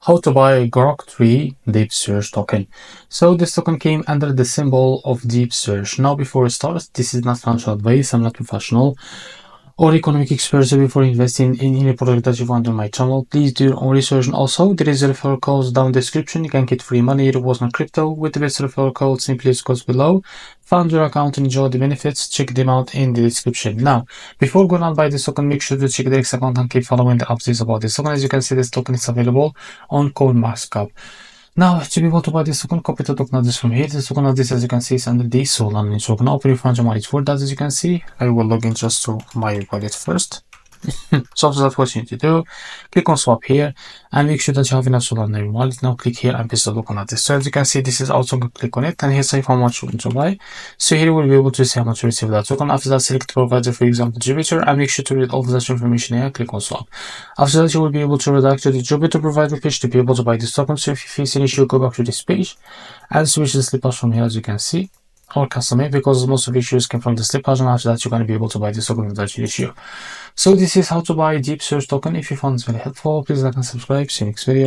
How to buy Grok 3 DeepSearch token. So this token came under the symbol of DeepSearch. Now before we start, this is not financial advice. I'm not professional or economic expert. So before investing in any product that you want on my channel, please do your own research. And also there is a referral code down in the description. You can get free money, rewards on crypto with the best referral code. Simply use codes below. Fund your account and enjoy the benefits. Check them out in the description. Now, before going on buy this token, make sure to check the X account and keep following the updates about this token. As you can see, this token is available on CoinMarketCap. Now, to be able to buy this token, copy the token address from here. This token address, as you can see, is under the Solana token. Open your funds and wallet for that. As you can see, I will log in just to my wallet first. So after that, what you need to do, click on swap here and make sure that you have enough Solana in your wallet. Now click here and paste the token address. So as you can see, this is also going to click on it and here say how much you want to buy. So here you will be able to see how much you receive that token. After that, select provider, for example Jupiter, and make sure to read all of that information here. Click on swap. After that, you will be able to redirect to the Jupiter provider page to be able to buy this token. So if you face an issue, go back to this page and switch the slippage from here, as you can see, or custom it, because most of the issues came from the slippage, and after that you're going to be able to buy this token without issue. So this is how to buy DeepSearch token. If you found this very helpful, please like and subscribe. See you next video.